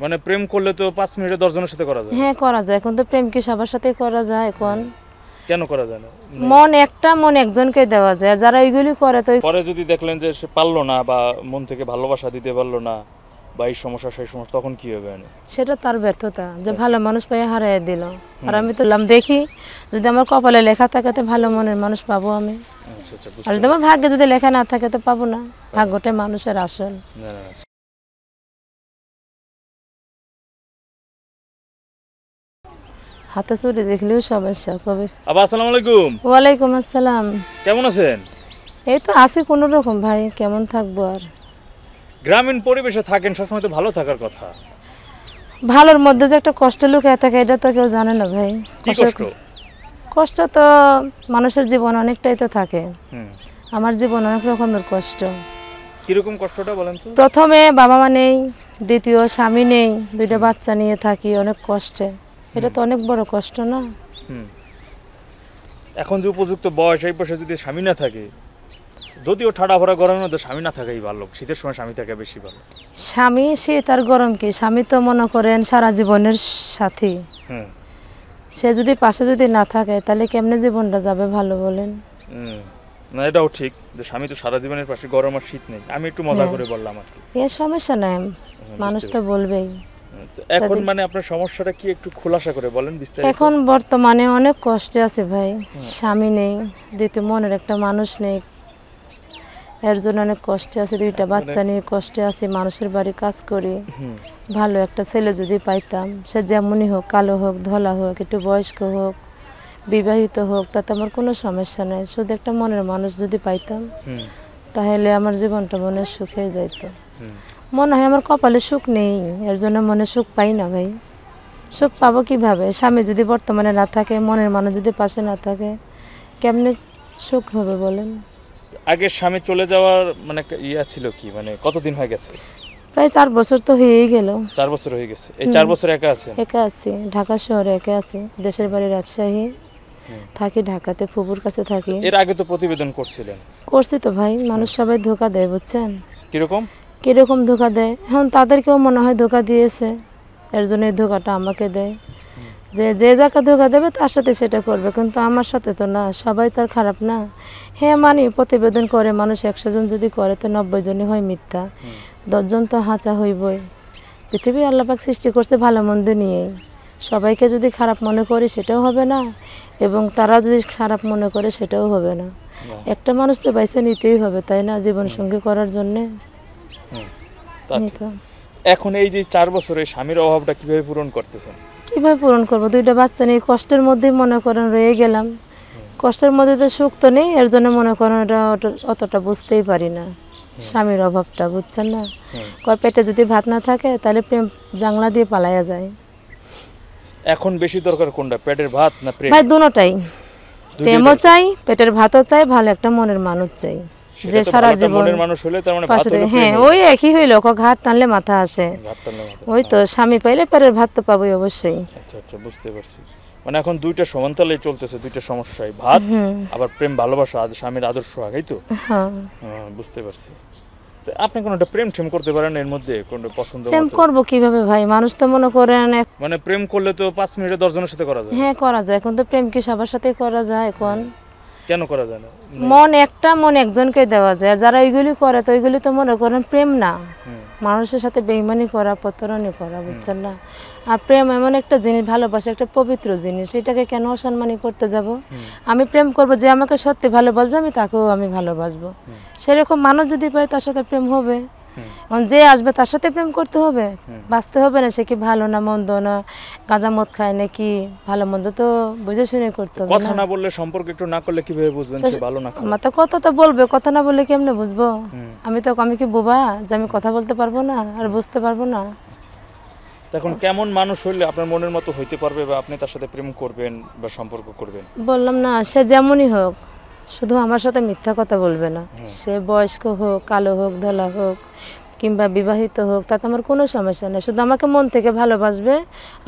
মানে প্রেম করলে তো 5 মিনিটে 10 জনের সাথে করা যায়। হ্যাঁ করা যায়, এখন তো প্রেম কি সবার সাথে করা যায়? এখন কেন করা যায় না? মন একজনকে দেওয়া যায়, যারা এইগুলি করে তো পরে যদি দেখলেন যে সে পারলো না বা মন থেকে ভালোবাসা দিতে পারলো না বা এই সমস্যা সেই সমস্যা, তখন কি হবে? সেটা তার ব্যর্থতা, যে ভালো মানুষ পেয়ে হারিয়ে দিল। আর আমি তো দেখি যদি আমার কপালে লেখা থাকে তো ভালো মনের মানুষ পাবো আমি। আচ্ছা আচ্ছা, আর যদি আমার ভাগ্যে যদি লেখা না থাকে তো পাবো না। ভাগ্যটা মানুষের আসল। না না। হাতে চুরি দেখলেও সমস্যা কবে। আবার আসসালামু আলাইকুম। ওয়ালাইকুম আসসালাম। কেমন আছেন? এই তো আছি কোনো রকম ভাই, কেমন থাকবো আর। গ্রামীণ পরিবেশে থাকেন, সবসময় তো ভালো থাকার কথা। ভালোর মধ্যে যে একটা কষ্ট লুকিয়ে থাকে এটা তো কেউ জানে না ভাই। কি কষ্ট? কষ্ট তো মানুষের জীবন অনেকটাই তো থাকে। আমার জীবন অনেক রকমের কষ্ট। কিরকম কষ্টটা বলেন তো? প্রথমে বাবা মা নেই, দ্বিতীয় স্বামী নেই, দুইটা বাচ্চা নিয়ে থাকি অনেক কষ্টে। এটা তো অনেক বড় কষ্ট না? এখন যে উপযুক্ত বয়স, এই বয়সে যদি স্বামী না থাকে, যদিও ঠাডা ভরা গরমের মধ্যে স্বামী না থাকাই ভালো, শীতের সময় স্বামী থাকা বেশি ভালো। স্বামী শীত আর গরম কি, স্বামী তো মনে করেন সারা জীবনের সাথী। সে যদি পাশে যদি না থাকে তাহলে কেমনে জীবনটা যাবে ভালো বলেন? না এটাও ঠিক যে স্বামী তো সারা জীবনের পাশে, গরম আর শীত নেই। আমি একটু মজা করে বললাম আর কি। এর সমস্যা নাই, মানুষ তো বলবেই। এখন মানে আপনার সমস্যাটা কি একটু খোলাসা করে বলেন বিস্তারিত। এখন বর্তমানে অনেক কষ্টে আছে ভাই, স্বামী নেই, দ্বিতীয় মনের একটা মানুষ নেই, এর জন্য অনেক কষ্টে আছে। দুইটা বাচ্চা নিয়ে কষ্টে আছি, মানুষের বাড়ি কাজ করি। ভালো একটা ছেলে যদি পাইতাম, সে যেমনই হোক, কালো হোক, ধলা হোক, একটু বয়স্ক হোক, বিবাহিত হোক, তাতে আমার কোনো সমস্যা নেই। শুধু একটা মনের মানুষ যদি পাইতাম তাহলে আমার জীবনটা মনে সুখে যাইতো। মনে হয় আমার কপালে সুখ নেই, এর জন্য মনে সুখ পাই না ভাই। সুখ পাবো কিভাবে? স্বামী যদি বর্তমানে না থাকে, মনের মানুষ যদি পাশে না থাকে, কেমনে সুখ হবে বলেন? আগে স্বামী চলে যাওয়ার মানে ইয়া ছিল কি, মানে কতদিন হয়ে গেছে? প্রায় 4 বছর তো হয়েই গেল। 4 বছর হয়ে গেছে। এই 4 বছর একা আছেন? একা আছি, ঢাকা শহরে একা আছি। দেশের বাড়ি রাজশাহী, থাকি ঢাকাতে, ফুপুর কাছে থাকি। এর আগে তো প্রতিবেদন করছিলেন। করছি তো ভাই, মানুষ সবাই ধোকা দেয় বুঝছেন। কিরকম কিরকম ধোকা দেয়? এখন তাদেরকেও মনে হয় ধোকা দিয়েছে, এর জন্য এই ধোকাটা আমাকে দেয়। যে যাকে ধোকা দেবে তার সাথে সেটা করবে, কিন্তু আমার সাথে তো না। সবাই তো আর খারাপ না। হ্যাঁ মানি, প্রতিবেদন করে মানুষ 100 জন যদি করে তো 90 জনই হয় মিথ্যা, 10 জন তো হাঁচা হইবই। পৃথিবী আল্লাহ পাক সৃষ্টি করছে ভালো মন্দ নিয়েই। সবাইকে যদি খারাপ মনে করি সেটাও হবে না, এবং তারা যদি খারাপ মনে করে সেটাও হবে না। একটা মানুষ তো বাইসে নিতেই হবে, তাই না? জীবন সঙ্গী করার জন্যে। এখন এই যে 4 বছরে স্বামীর অভাবটা কিভাবে পূরণ করতেছেন? কিভাবে পূরণ করবো? দুইটা বাচ্চা নিয়ে কষ্টের মধ্যেই মনে করেন রয়ে গেলাম। কষ্টের মধ্যে তো সুখ তো নেই, এর জন্য মনে করেন এটা অতটা বুঝতেই পারি না স্বামীর অভাবটা, বুঝছেন না? পেটে যদি ভাত না থাকে তাহলে প্রেম জাংলা দিয়ে পালাইয়া যায়। এখন বেশি দরকার কোনটা, পেটের ভাত না প্রেম? ভাই দুটোটাই, প্রেমও চাই, পেটের ভাতও চাই, ভালো একটা মনের মানুষ চাই, যে সারা জীবন মনের মানুষ হলে তার মানে ভাত হলো। হ্যাঁ ওই একই হইলো, ঘাট টানলে মাথা আসে। ওই তো স্বামী পাইলে পেটের ভাত তো পাবোই অবশ্যই। আচ্ছা আচ্ছা, বুঝতে পারছি। মানে এখন দুইটা সমান্তরালে চলতেছে, দুইটা সমস্যায়, ভাত আবার প্রেম ভালোবাসা, স্বামীর আদর্শ আগেই তো। হ্যাঁ বুঝতে পারছি। তো আপনি কোন একটা প্রেম ঠেম করতে পারেন এর মধ্যে, কোন পছন্দ? প্রেম করব কিভাবে ভাই? মানুষ তো মনে করেন মানে প্রেম করলে তো 5 মিনিটে 10 জনের সাথে করা যায়। হ্যাঁ করা যায়, এখন তো প্রেম কি সবার সাথে করা যায়? এখন কেন করা যায় না? মন একজনকে দেওয়া যায়, যারা ওইগুলি করে তো ওইগুলি তো মনে করেন প্রেম না, মানুষের সাথে বেইমানি করা, প্রতারণা করা, বুঝছেন না? আর প্রেম এমন একটা জিনিস, ভালোবাসা একটা পবিত্র জিনিস, এটাকে কেন অসম্মানী করতে যাব? আমি প্রেম করব, যে আমাকে সত্যি ভালোবাসবে আমি তাকেও আমি ভালোবাসবো। সেরকম মানুষ যদি পাই তার সাথে প্রেম হবে। যে আসবে তার সাথে প্রেম করতে হবে, বাঁচতে হবে না সে কি ভালো না মন্দ, না গাঁজা মদ খায় নাকি, ভালো মন্দ তো বুঝে শুনে করতে হবে। কথা না বললে, সম্পর্ক একটু না করলে কিভাবে বুঝবেন সে ভালো না খারাপ? আমার তো কথা তো বলবে, কথা না বললে কেমনে বুঝবো? আমি কি বোবা যে আমি কথা বলতে পারবো না আর বুঝতে পারবো না? এখন কেমন মানুষ হইলে আপনার মনের মতো হইতে পারবে বা আপনি তার সাথে প্রেম করবেন বা সম্পর্ক করবেন? বললাম না, সে যেমনই হোক, শুধু আমার সাথে মিথ্যা কথা বলবে না। সে বয়স্ক হোক, কালো হোক, ধলা হোক, কিংবা বিবাহিত হোক, তাতে আমার কোনো সমস্যা নেই। শুধু আমাকে মন থেকে ভালোবাসবে,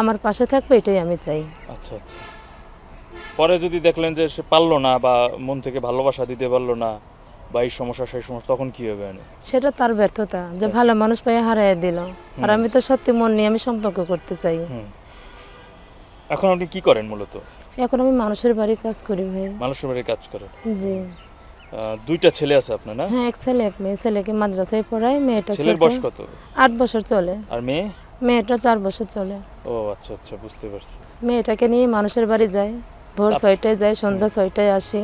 আমার পাশে থাকবে, এটাই আমি চাই। আচ্ছা আচ্ছা। পরে যদি দেখলেন যে সে পারলো না বা মন থেকে ভালোবাসা দিতে পারলো না বা এই সমস্যা সেই সমস্যা, তখন কি হবে? সেটা তার ব্যর্থতা যে ভালো মানুষ পাইয়া হারাইয়া দিল। আর আমি তো সত্যি মন নিয়ে আমি সম্পর্ক করতে চাই। এখন আপনি কি করেন মূলত? এখন আমি মানুষের বাড়ি কাজ করি ভাই। মানুষের বাড়ি কাজ করেন? জি। দুইটা ছেলে আছে আপনার না? হ্যাঁ, এক ছেলে এক মেয়ে। ছেলেকে মাদ্রাসায় পড়াই, মেয়েটা ছেলের ছোট, বয়স কত? 8 বছর চলে। আর মেয়ে? মেয়েটা 4 বছর চলে। ও আচ্ছা আচ্ছা, বুঝতে পারছি। মেয়েটাকে নিয়ে মানুষের বাড়ি যায়, ভোর 6টায় যায়, সন্ধ্যা 6টায় আসি।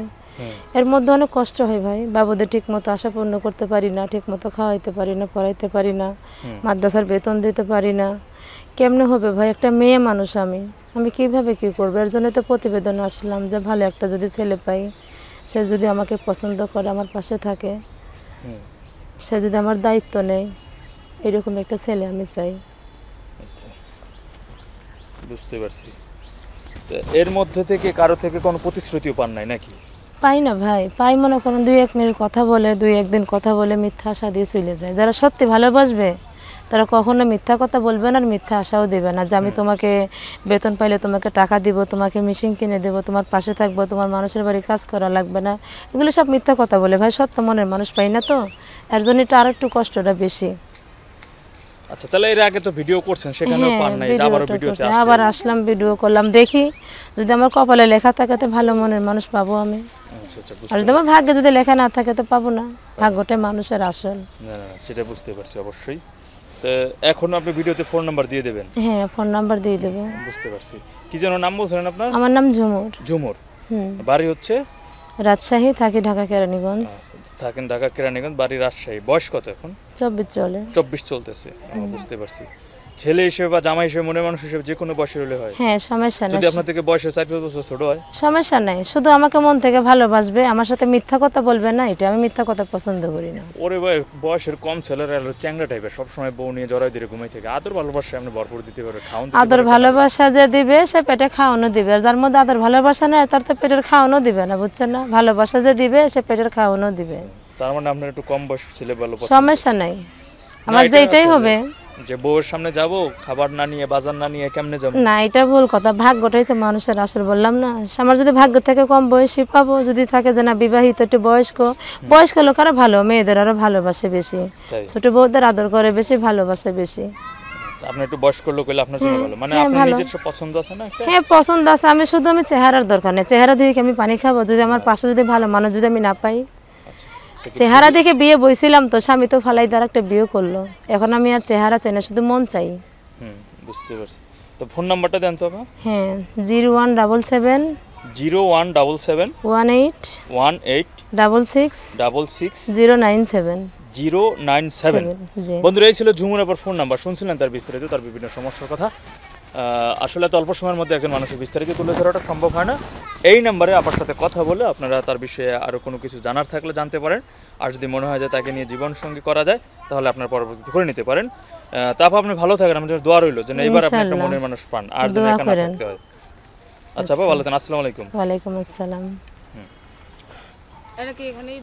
এর মধ্যে অনেক কষ্ট হয় ভাই। বাবুদের ঠিক মতো আশা পূর্ণ করতে পারি না, ঠিক মতো খাওয়াইতে পারি না, পড়াইতে পারি না, মাদ্রাসার বেতন দিতে পারি না। কেমনে হবে ভাই? একটা মেয়ে মানুষ আমি কিভাবে কি করবো? এর জন্য তো প্রতিবেদন আসলাম যে ভালো একটা যদি ছেলে পাই, সে যদি আমাকে পছন্দ করে, আমার পাশে থাকে, সে যদি আমার দায়িত্ব নেয়, এরকম একটা ছেলে আমি চাই। আচ্ছা, বুঝতে পারছি। এর মধ্যে থেকে কারো থেকে কোনো প্রতিশ্রুতিও পান নাই নাকি? পাই না ভাই, পাই মনে করেন 2-1 মিনিট কথা বলে, 2-1 দিন কথা বলে মিথ্যা আশা দিয়ে চলে যায়। যারা সত্যি ভালোবাসবে তারা কখনো মিথ্যা কথা বলবে না, আর মিথ্যা আশাও দেবে না যে আমি তোমাকে বেতন পাইলে তোমাকে টাকা দিব, তোমাকে মেশিন কিনে দেবো, তোমার পাশে থাকবো, তোমার মানুষের বাড়ি কাজ করা লাগবে না। এগুলো সব মিথ্যা কথা বলে ভাই। সত্য মনের মানুষ পাই না, তো এর জন্য এটা আর একটু কষ্টটা বেশি। আচ্ছা, তাহলে এর আগে তো ভিডিও করছেন, সেখানেও পান নাই, আবারও ভিডিওতে আসলেন। আবার আসলাম, ভিডিও করলাম, দেখি যদি আমার কপালে লেখা থাকে তো ভালো মনের মানুষ পাবো আমি। আচ্ছা আচ্ছা, আর যদি আমার ভাগ্যে যদি লেখা না থাকে তো পাবো না। ভাগ্যটাই মানুষের আসল। না না, সেটা বুঝতে পারছি অবশ্যই। তো এখন আপনি ভিডিওতে ফোন নাম্বার দিয়ে দেবেন? হ্যাঁ, ফোন নাম্বার দিয়ে দেবো। বুঝতে পারছি। কি যেন নাম বলছিলেন আপনার? আমার নাম ঝুমুর। ঝুমুর। বাড়ি হচ্ছে রাজশাহী, থাকি ঢাকা কেরানীগঞ্জ। থাকেন ঢাকা কেরানীগঞ্জ, বাড়ি রাজশাহী। বয়স কত এখন? 24 চলে। 24 চলতেছে। বুঝতে পারছি। ছেলে হিসেবে বা জামাই হিসেবে, মনে মানুষ হিসেবে যে কোনো বয়সের হলে হয়? হ্যাঁ, সমস্যা নাই। যদি আপনার থেকে বয়সে 4 বছর ছোট হয়? সমস্যা নাই, শুধু আমাকে মন থেকে ভালোবাসবে, আমার সাথে মিথ্যা কথা বলবে না। এটা আমি মিথ্যা কথা পছন্দ করি না। ওরে ভাই, বয়সের কম ছেলেরা চ্যাংড়া টাইপের, সবসময় বউ নিয়ে জড়াই দিয়ে ঘুমাই থেকে। আদর ভালোবাসা আপনি ভরপুর দিতে পারে, খাওয়ান দিতে আদর পারে। ভালোবাসা যে দিবে সে পেটে খাওয়ানো দিবে, আর যার মধ্যে আদর ভালোবাসা নেই তার তো পেটের খাওয়ানো দিবে না, বুঝছেন না? ভালোবাসা যে দিবে সে পেটের খাওয়ানো দিবে। তার মানে আপনার একটু কম বয়স ছেলে ভালো পছন্দ? সমস্যা নাই, আমার যেটাই হবে। যে বউয়ের সামনে যাব, খাবার না নিয়ে, বাজার না নিয়ে কেমনে যাব? না, এটা ভুল কথা। ভাগ্যটা হচ্ছে মানুষের আসল, বললাম না। আমার যদি ভাগ্য থেকে কম বয়সী পাবো, যদি থাকে যে না বিবাহিত, একটু বয়স্ক লোক আরো ভালো, মেয়েদের আরো ভালোবাসে বেশি, ছোট বউদের আদর করে বেশি, ভালোবাসে বেশি। আপনি একটু বয়স্ক লোক হলে আপনার জন্য ভালো। মানে আপনার নিজের সব পছন্দ আছে না? হ্যাঁ, পছন্দ আছে। আমি শুধু চেহারার দরকার নেই, চেহারা দিয়ে কি আমি পানি খাবো? যদি আমার পাশে যদি ভালো মানুষ যদি আমি না পাই। চেহারা দেখে বিয়ে বইছিলাম তো, স্বামী তো ফালাই দ্বারা একটা বিয়ে করলো। এখন আমি আর চেহারা চাই না, শুধু মন চাই। বুঝতে পারছি। তো ফোন নাম্বারটা দেন তো আপনার। হ্যাঁ, 0177 0177 18 18 66 66 097 097। বন্ধুরা, এই ছিল ঝুমুর আবার ফোন নাম্বার। শুনছিলেন তার বিস্তারিত, তার বিভিন্ন সমস্যার কথা। আসলে এত অল্প সময়ের মধ্যে একজন মানুষের বিস্তারিত তুলে ধরাটা সম্ভব হয় না। এই নাম্বারে আপনার সাথে কথা বলে আপনারা তার বিষয়ে আরও কোনো কিছু জানার থাকলে জানতে পারেন। আর যদি মনে হয় যে তাকে নিয়ে জীবনসঙ্গী করা যায়, তাহলে আপনার পরবর্তীতে করে নিতে পারেন। তারপর আপনি ভালো থাকেন, আমার জন্য দোয়া রইল যেন এইবার আপনি একটা মনের মানুষ পান, আর যেন একা না থাকতে হয়। আচ্ছা, ভালো থাকেন। আসসালামু আলাইকুম। ওয়ালাইকুম আসসালাম। এটা কি এখানেই